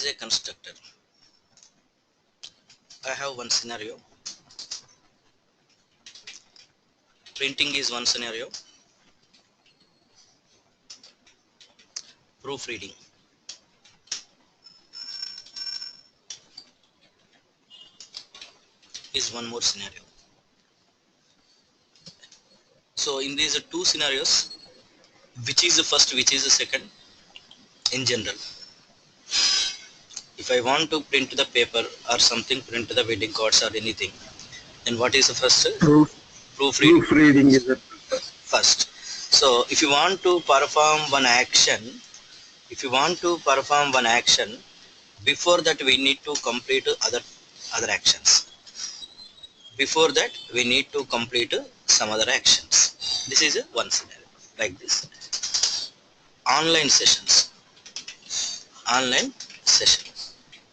is a constructor? I have one scenario. Printing is one scenario. Proofreading is one more scenario. So in these two scenarios, which is the first, which is the second? In general, if I want to print the paper or something, print the wedding cards or anything, then what is the first? Proofreading. Proofreading is the First. So if you want to perform one action, before that we need to complete other actions. Before that we need to complete some other actions. This is one scenario like this. Online sessions. Online session.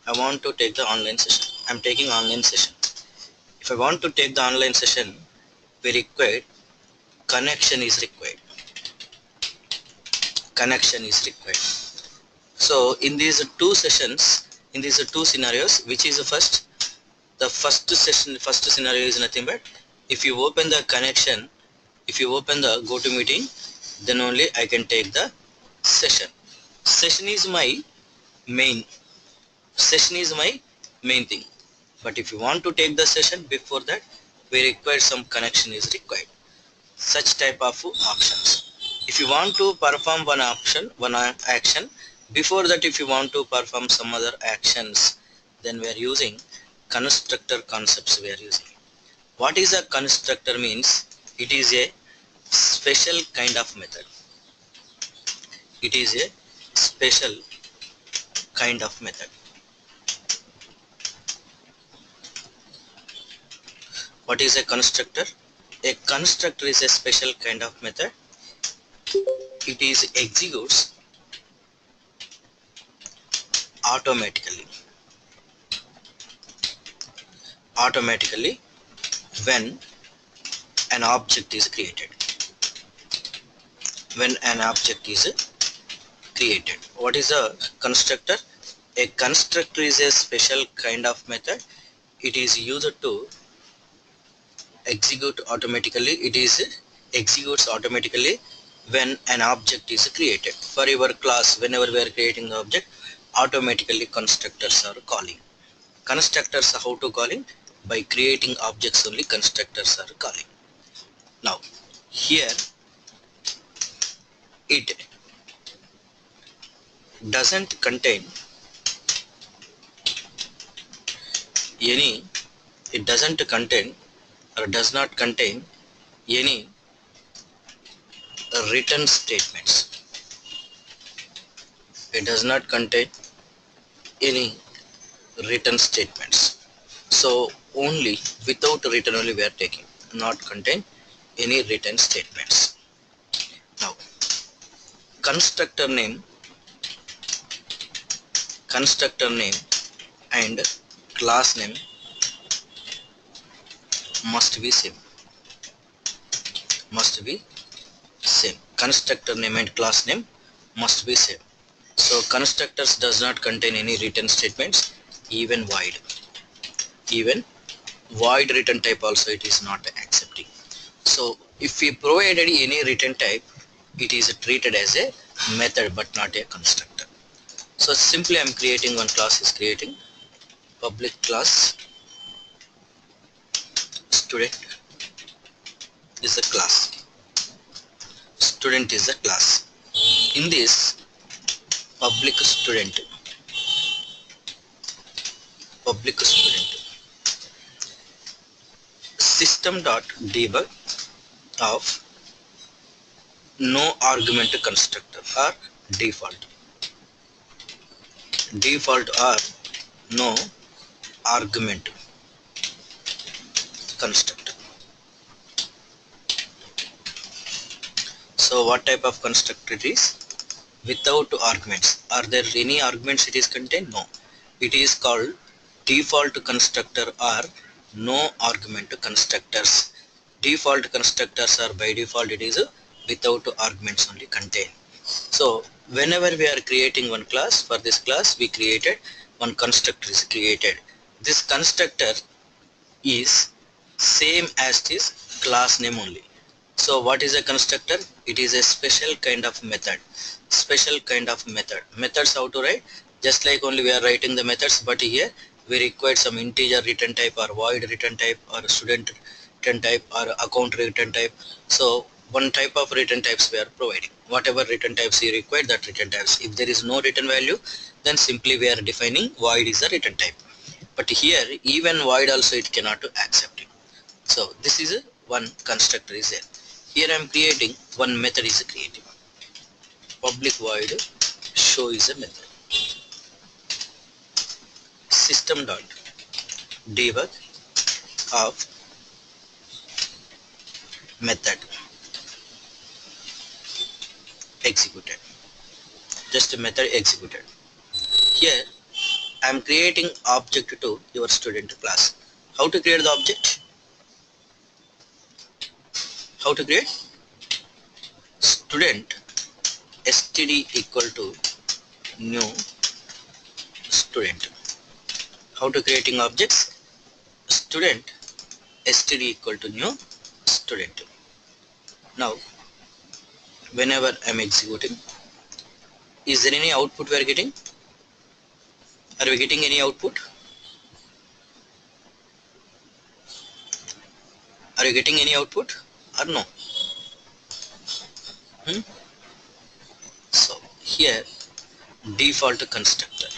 I want to take the online session. I am taking online session. If I want to take the online session, we require connection is required. Connection is required. So in these two sessions, in these two scenarios, which is the first? The first scenario is nothing but if you open the connection, if you open the GoToMeeting, then only I can take the session. Session is my main. Session is my main thing. But if you want to take the session, before that we require some connection is required. Such type of options. If you want to perform one action, before that if you want to perform some other actions, then we are using constructor concepts we are using. What is a constructor means? It is a special kind of method. It is a special kind of method. What is a constructor? A constructor is a special kind of method. It is executes automatically when an object is created. When an object is created. What is a constructor? A constructor is a special kind of method. It is used to execute automatically. It is executes automatically when an object is created. For your class, whenever we are creating the object, automatically constructors are calling. Constructors are how to calling? By creating objects only constructors are calling. Now here it doesn't contain any, it doesn't contain or does not contain any written statements. It does not contain any written statements. So only without written only we are taking, not contain any written statements. Now constructor name and class name must be same. Constructor name and class name must be same. So constructors does not contain any written statements, even void written type also it is not accepting. So if we provided any written type, it is treated as a method but not a constructor. So simply I am creating one class, is creating public class student is a class. Student is a class. In this public student system.debug of no argument constructor or default or no argument constructor. So what type of constructor it is? Without arguments. Are there any arguments it is contained? No. It is called default constructor or no argument constructors. Default constructors are by default it is without arguments only contained. So whenever we are creating one class, for this class we created one constructor is created. This constructor is same as this class name only. So what is a constructor? It is a special kind of method. Special kind of method. Methods how to write? Just like only we are writing the methods, but here we require some integer return type or void return type or student return type or account return type. So one type of return types we are providing. Whatever return types you require, that return types. If there is no return value, then simply we are defining void is a return type. But here even void also it cannot accept it. So this is a one constructor is there. Here I am creating one method is creating. Public void show is a method. System dot debug of method executed. Just a method executed. Here I am creating object to your student class. How to create the object? How to create? Student std equal to new student. How to creating objects? Student std equal to new student. Now whenever I am executing, is there any output we are getting? Are we getting any output? Are you getting any output or no? So here default constructor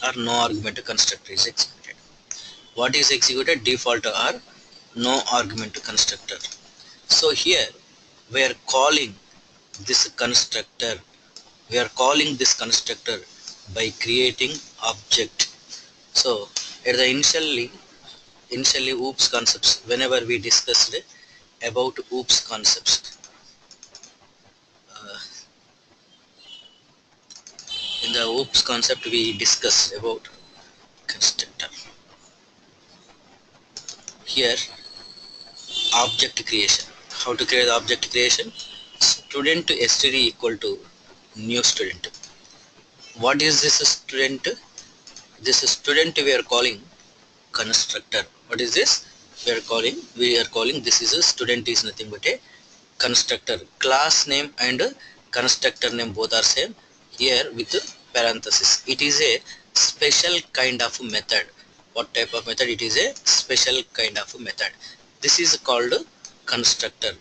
or no argument constructor is executed. What is executed? Default or no argument constructor. So here we are calling this constructor. We are calling this constructor by creating object. So at the initially OOPS concepts, whenever we discussed about OOPS concepts, in the OOPS concept we discussed about constructor. Here object creation. How to create the object creation? Student std equal to new student. What is this student? This student we are calling constructor. What is this? We are calling this is a student is nothing but a constructor. Class name and constructor name both are same. Here with parenthesis. It is a special kind of method. What type of method? It is a special kind of method. This is called constructor.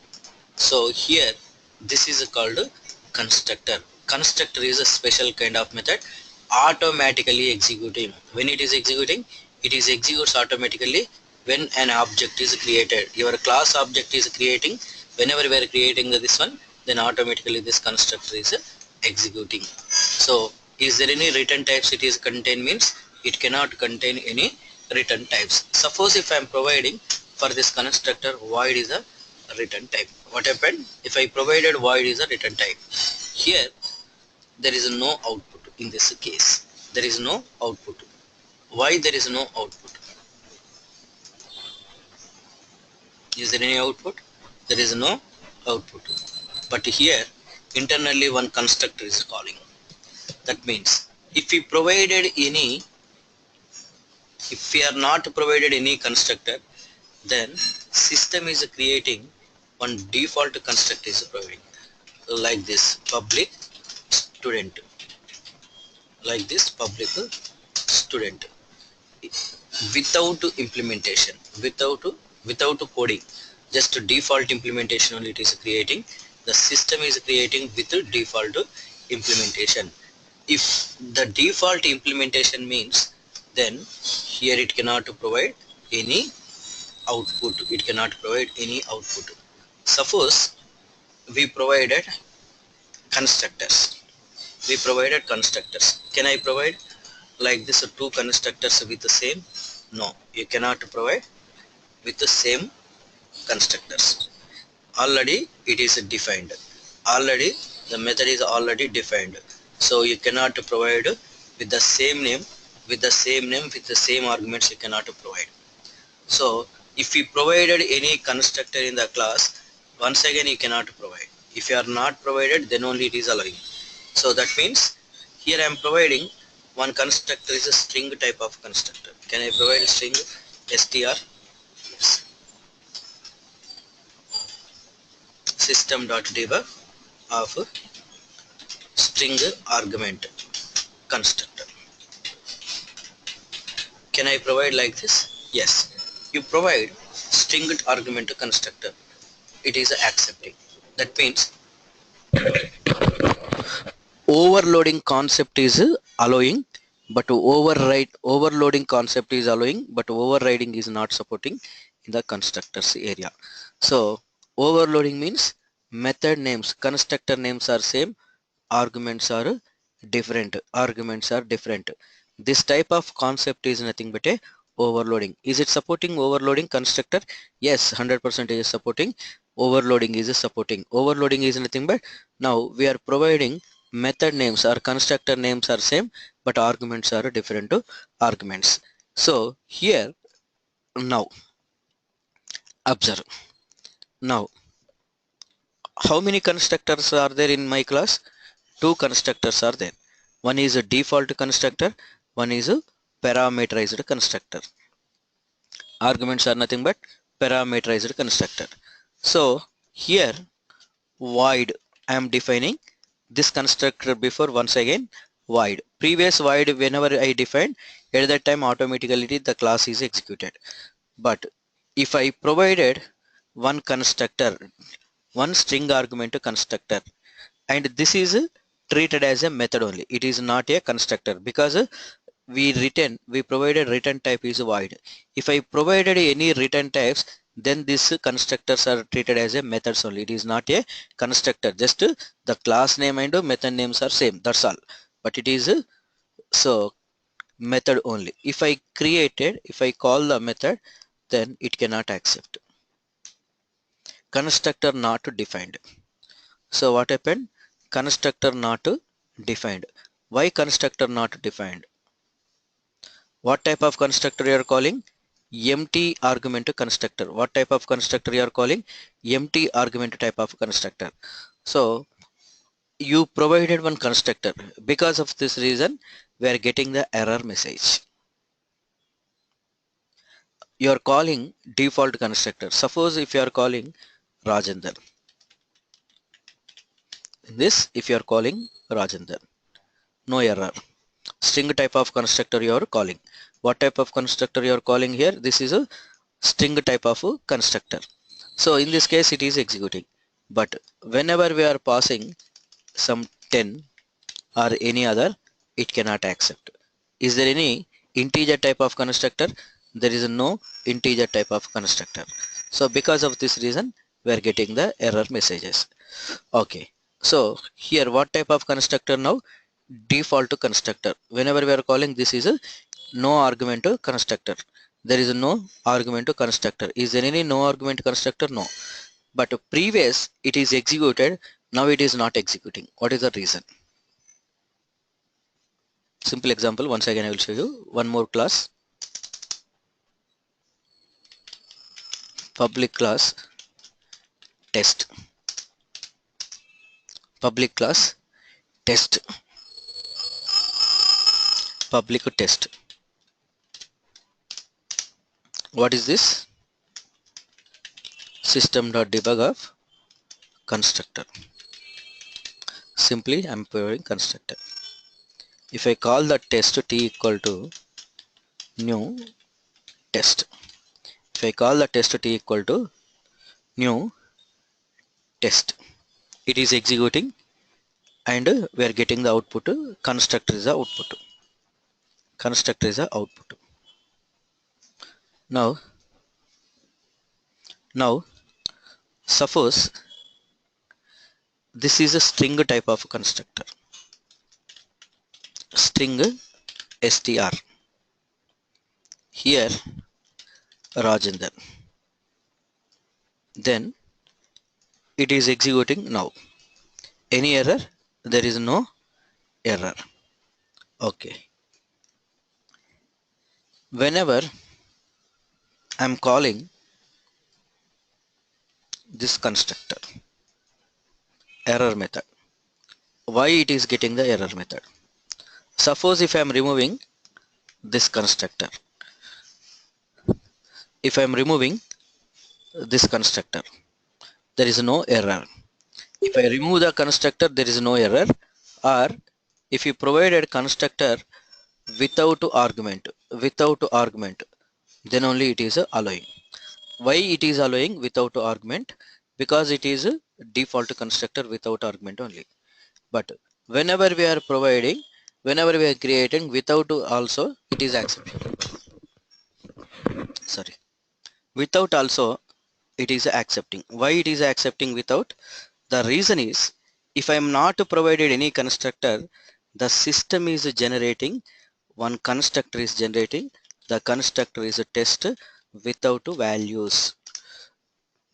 So here this is called constructor. Constructor is a special kind of method automatically executing. When it is executing, it is executes automatically when an object is created. Your class object is creating. Whenever we are creating this one, then automatically this constructor is executing. So is there any return types it is contain? Means it cannot contain any return types. Suppose if I am providing for this constructor void is a return type. What happened? If I provided void is a return type, here there is no output. In this case there is no output. Why there is no output? Is there any output? There is no output. But here internally one constructor is calling. That means if we are not provided any constructor, then system is creating one default constructor is providing, like this public student, like this public student, without implementation, without coding, just default implementation only it is creating. The system is creating with default implementation. If the default implementation means, then here it cannot provide any output. It cannot provide any output. Suppose we provided constructors. We provided constructors. Can I provide like this two constructors with the same? No, you cannot provide with the same constructors. Already it is defined. Already the method is already defined. So you cannot provide with the same name, with the same arguments you cannot provide. So if we provided any constructor in the class, once again you cannot provide. If you are not provided, then only it is allowing. So that means here I am providing One constructor is a string type of constructor. Can I provide a string str? Yes. System.debug of string argument constructor. Can I provide like this? Yes. You provide stringed argument constructor. It is accepting. That means overloading concept is allowing, but overloading concept is allowing, but overriding is not supporting in the constructors area. So overloading means method names, constructor names are same, arguments are different. This type of concept is nothing but a overloading. Is it supporting overloading constructor? Yes, 100% is supporting. Overloading is supporting. Overloading is nothing but now we are providing method names or constructor names are same, but arguments are different arguments. So here now observe. Now how many constructors are there in my class? Two constructors are there. One is a default constructor, one is a parameterized constructor. Arguments are nothing but parameterized constructor. So here void, I am defining this constructor before once again void. Previous void whenever I defined, at that time automatically the class is executed. But if I provided one constructor, one string argument constructor, and this is treated as a method only, it is not a constructor, because we provided return type is void. If I provided any return types, then these constructors are treated as a methods only, it is not a constructor. Just the class name and method names are same, that's all, but it is so method only. If I call the method, then it cannot accept. Constructor not defined. So what happened? Constructor not defined. Why constructor not defined? What type of constructor you are calling? Empty argument constructor. What type of constructor you are calling? Empty argument type of constructor. So you provided one constructor. Because of this reason, we are getting the error message. You are calling default constructor. Suppose if you are calling Rajendra. This, if you are calling Rajendra, no error. String type of constructor you are calling. What type of constructor you are calling here? This is a string type of constructor. So in this case it is executing. But whenever we are passing some 10 or any other, it cannot accept. Is there any integer type of constructor? There is no integer type of constructor. So because of this reason, we are getting the error messages. Okay. So here what type of constructor now? Default constructor. Whenever we are calling, this is a no argument constructor. There is no argument constructor. Is there any no argument constructor? No. But previous it is executed, now it is not executing. What is the reason? Simple example, once again I will show you. One more class, public class test, public class test, public test. What is this? System.debug of constructor. Simply I am providing constructor. If I call the test t equal to new test, if I call the test t equal to new test, it is executing and we are getting the output. Constructor is the output. Constructor is the output. Now suppose this is a string type of constructor. String str. Here Rajendra. Then it is executing now. Any error? There is no error. Okay. Whenever I am calling this constructor, error method, why it is getting the error method? Suppose if I am removing this constructor, if I am removing this constructor, there is no error. If I remove the constructor, there is no error. Or if you provided constructor without argument, then only it is allowing. Why it is allowing without argument? Because it is a default constructor without argument only. But whenever we are providing, whenever we are creating without also, it is accepting. Sorry, without also it is accepting. Why it is accepting without? The reason is, if I am not provided any constructor, the system is generating one constructor is generating. The constructor is a test without values.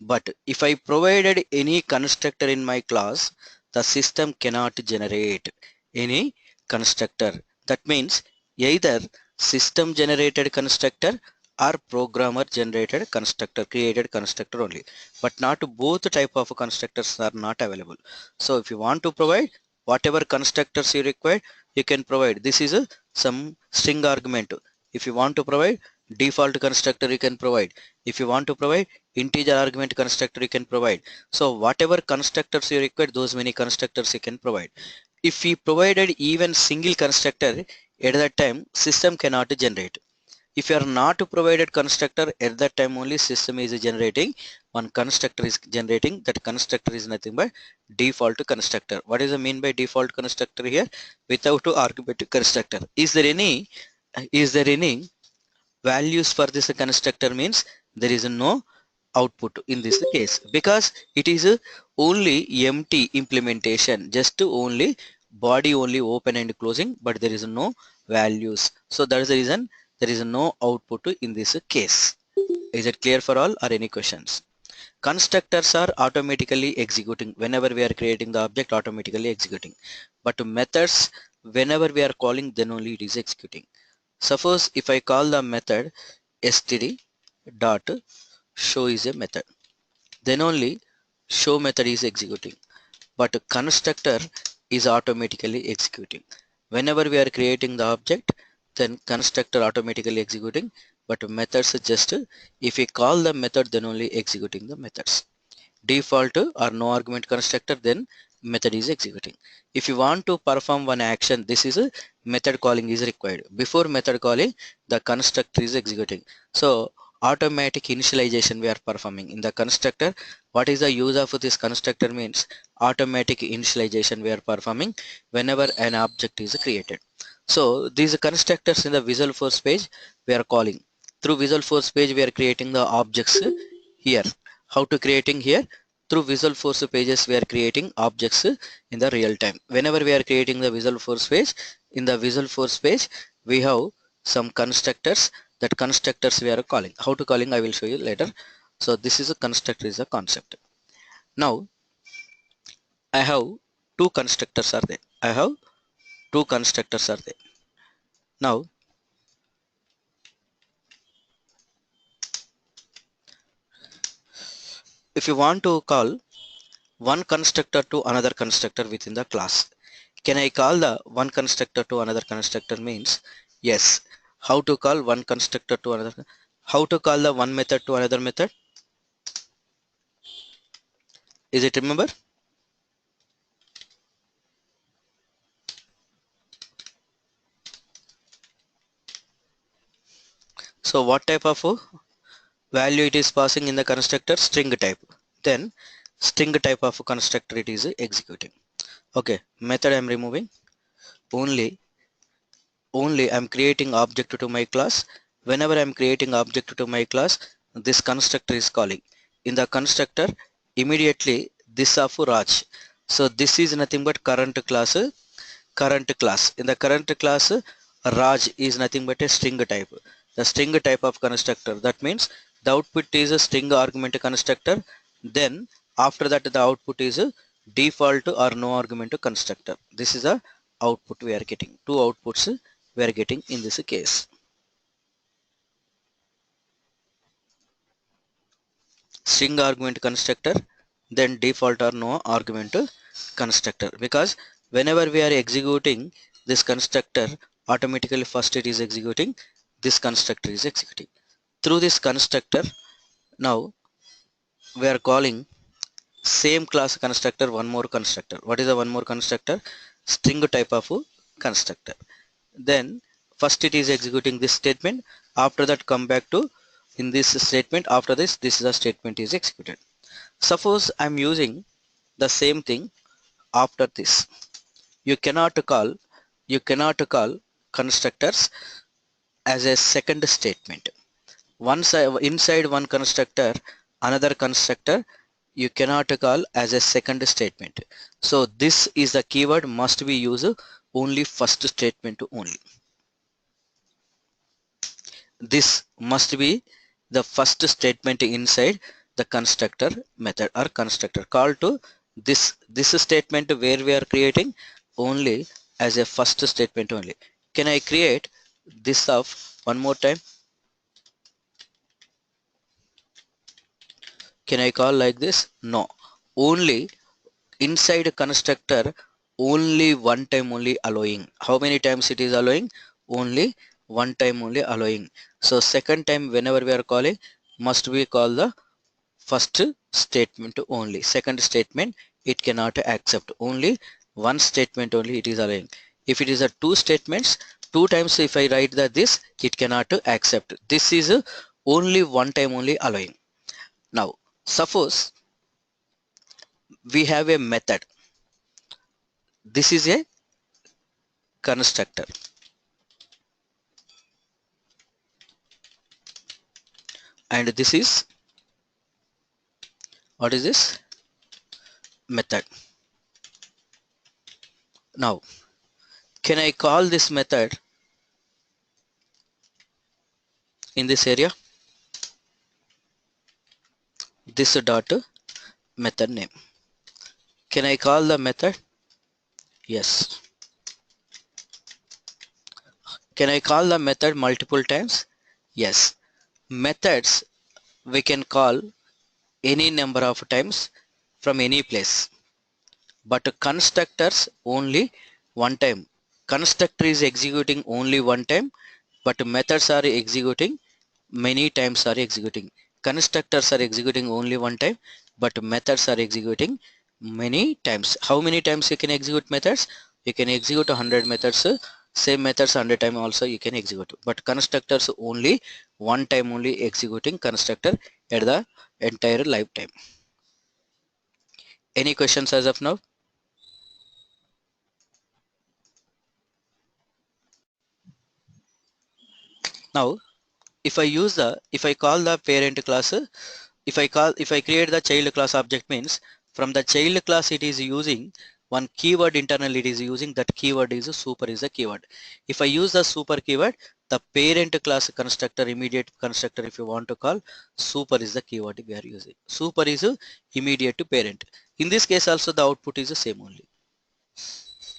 But if I provided any constructor in my class, the system cannot generate any constructor. That means either system generated constructor or programmer generated constructor, created constructor only, but not both type of constructors are not available. So if you want to provide whatever constructors you require, you can provide. This is some string argument. If you want to provide default constructor, you can provide. If you want to provide integer argument constructor, you can provide. So whatever constructors you require, those many constructors you can provide. If we provided even single constructor, at that time system cannot generate. If you are not provided constructor, at that time only system is generating one constructor is generating. That constructor is nothing but default constructor. What is the mean by default constructor here? Without argument constructor. Is there any values for this constructor? Means there is no output in this case, because it is only empty implementation, just only body only open and closing, but there is no values. So that is the reason there is no output in this case. Is it clear for all, or any questions? Constructors are automatically executing whenever we are creating the object, automatically executing, but methods whenever we are calling, then only it is executing. Suppose if I call the method std dot show is a method, then only show method is executing, but constructor is automatically executing. Whenever we are creating the object, then constructor automatically executing, but methods just if we call the method, then only executing the methods. Default or no argument constructor, then method is executing. If you want to perform one action, this is a method calling is required. Before method calling, the constructor is executing. So automatic initialization we are performing in the constructor. What is the use of this constructor? Means automatic initialization we are performing whenever an object is created. So these constructors in the Visualforce page we are calling. Through Visualforce page we are creating the objects here. How to creating here? Through Visualforce pages we are creating objects in the real time. Whenever we are creating the Visualforce page, in the Visualforce page we have some constructors. That constructors we are calling. How to calling I will show you later. So this is a constructor is a concept. Now I have two constructors are there. I have two constructors are there. Now if you want to call one constructor to another constructor within the class, can I call the one constructor to another constructor? Means yes. How to call one constructor to another? How to call the one method to another method? Is it remember? So what type of value it is passing in the constructor? String type. Then string type of constructor it is executing. Okay, method I am removing. Only I'm creating object to my class. Whenever I'm creating object to my class, this constructor is calling. In the constructor, immediately this of Raj. So this is nothing but current class. Current class. In the current class, Raj is nothing but a string type. The string type of constructor. That means the output is a string argument constructor. Then after that the output is a default or no argument constructor. This is a output we are getting. Two outputs we are getting in this case. String argument constructor, then default or no argument constructor. Because whenever we are executing this constructor automatically first it is executing, this constructor is executing. Through this constructor, now we are calling same class constructor one more constructor. What is the one more constructor? String type of constructor. Then first it is executing this statement, after that come back to in this statement, after this is a statement is executed. Suppose I'm using the same thing after this. You cannot call constructors as a second statement. Once inside one constructor, another constructor you cannot call as a second statement. So this is the keyword must be used only first statement only. This must be the first statement inside the constructor method or constructor. Call to this statement where we are creating only as a first statement only. Can I create this of one more time? Can I call like this? No. Only inside a constructor only one time only allowing. How many times it is allowing? Only one time only allowing. So second time whenever we are calling must be call the first statement only. Second statement it cannot accept. Only one statement only it is allowing. If it is a two statements, two times if I write that this it cannot accept. This is only one time only allowing. Now suppose we have a method. This is a constructor and this is, what is this? Method. Now can I call this method in this area? This dot method name. Can I call the method? Yes. Can I call the method multiple times? Yes. Methods we can call any number of times from any place, but constructors only one time. Constructor is executing only one time, but methods are executing many times are executing. Constructors are executing only one time, but methods are executing many times. How many times you can execute methods? You can execute 100 methods. Same methods 100 times also you can execute, but constructors only one time only executing constructor at the entire lifetime. Any questions as of now? Now if I call the parent class, if I create the child class object, means from the child class it is using one keyword internally, it is using that keyword is super is the keyword. If I use the super keyword, the parent class constructor, immediate constructor, if you want to call, super is the keyword we are using. Super is immediate to parent. In this case also the output is the same only.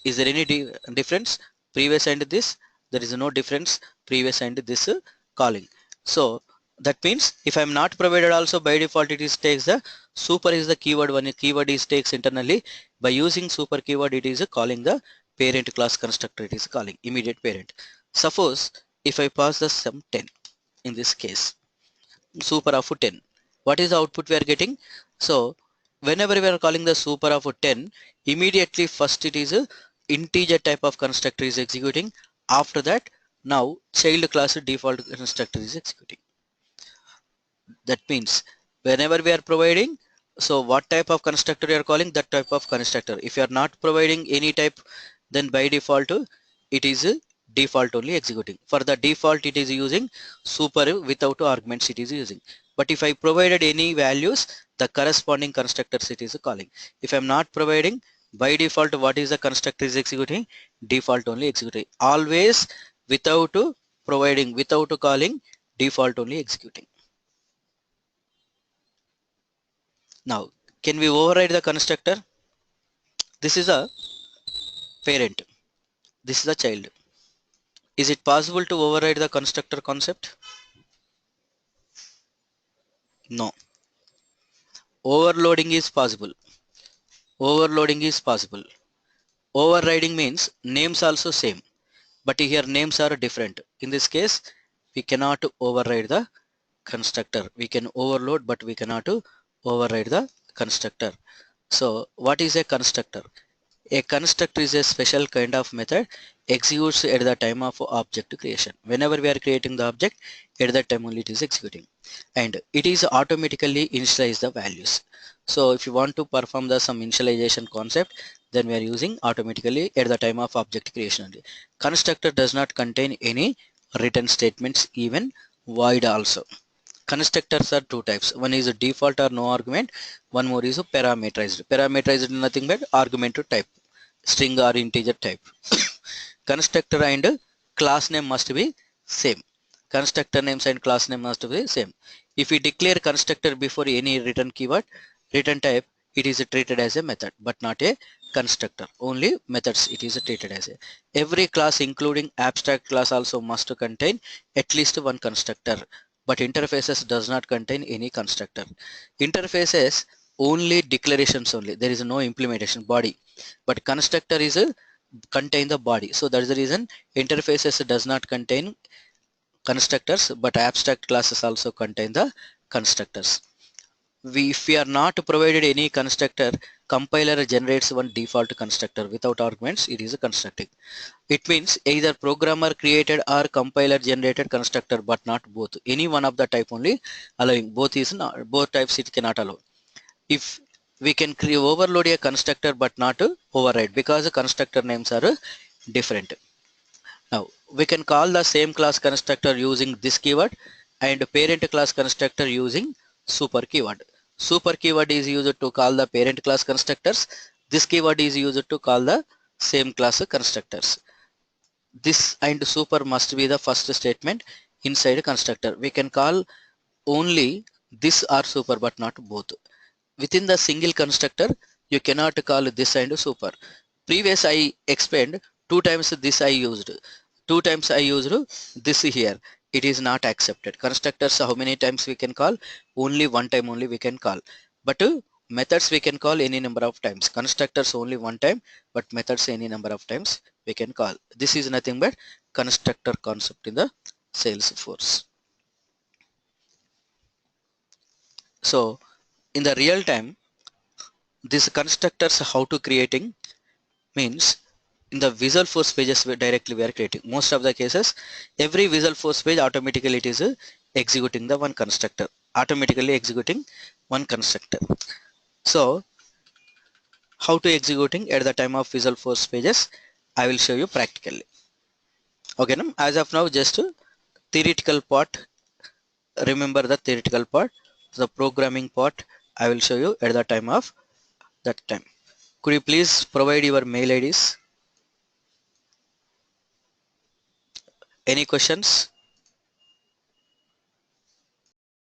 Is there any difference previous and this? There is no difference previous and this calling. So that means if I am not provided also, by default it is takes the super is the keyword. When a keyword is takes internally, by using super keyword it is calling the parent class constructor, it is calling immediate parent. Suppose if I pass the sum 10 in this case, super of 10, what is the output we are getting? So whenever we are calling the super of 10, immediately first it is a integer type of constructor is executing. After that, now child class default constructor is executing. That means whenever we are providing, so what type of constructor you are calling, that type of constructor. If you are not providing any type, then by default it is default only executing. For the default it is using super without arguments it is using. But if I provided any values, the corresponding constructors it is calling. If I am not providing, by default what is the constructor is executing? Default only executing. Always without providing, without calling, default only executing. Now, can we override the constructor? This is a parent. This is a child. Is it possible to override the constructor concept? No. Overloading is possible. Overloading is possible. Overriding means names also same, but here names are different. In this case, we cannot override the constructor. We can overload, but we cannot override the constructor. So what is a constructor? A constructor is a special kind of method executes at the time of object creation. Whenever we are creating the object, at that time only it is executing, and it is automatically initialize the values. So if you want to perform the some initialization concept, then we are using automatically at the time of object creation only. Constructor does not contain any return statements, even void also. Constructors are two types. One is a default or no argument. One more is a parameterized. Parameterized is nothing but argument to type, string or integer type. Constructor and class name must be same. Constructor names and class name must be same. If we declare constructor before any return keyword, return type, it is treated as a method, but not a constructor. Only methods it is treated as a. Every class including abstract class also must contain at least one constructor, but interfaces does not contain any constructor. Interfaces only declarations only. There is no implementation body, but constructor is a contain the body. So that is the reason interfaces does not contain constructors, but abstract classes also contain the constructors. If we are not provided any constructor, compiler generates one default constructor without arguments. It is a constructing. It means either programmer created or compiler generated constructor, but not both. Any one of the type only allowing. Both is not, both types it cannot allow. If we can overload a constructor but not override, because the constructor names are different. Now we can call the same class constructor using this keyword, and parent class constructor using super keyword. Super keyword is used to call the parent class constructors. This keyword is used to call the same class constructors. This and super must be the first statement inside a constructor. We can call only this or super but not both. Within the single constructor, you cannot call this and super. Previous I explained, two times this I used. Two times I used this here. It is not accepted. Constructors, how many times we can call? Only one time only we can call. But methods we can call any number of times. Constructors only one time, but methods any number of times we can call. This is nothing but constructor concept in the Salesforce. So in the real time, these constructors how to creating means in the Visual Force pages directly we are creating. Most of the cases, every Visual Force page automatically it is executing the one constructor, automatically executing one constructor. So how to executing at the time of Visual Force pages, I will show you practically. Okay, now as of now, just theoretical part, remember the theoretical part. The programming part I will show you at the time of that time. Could you please provide your mail IDs? Any questions?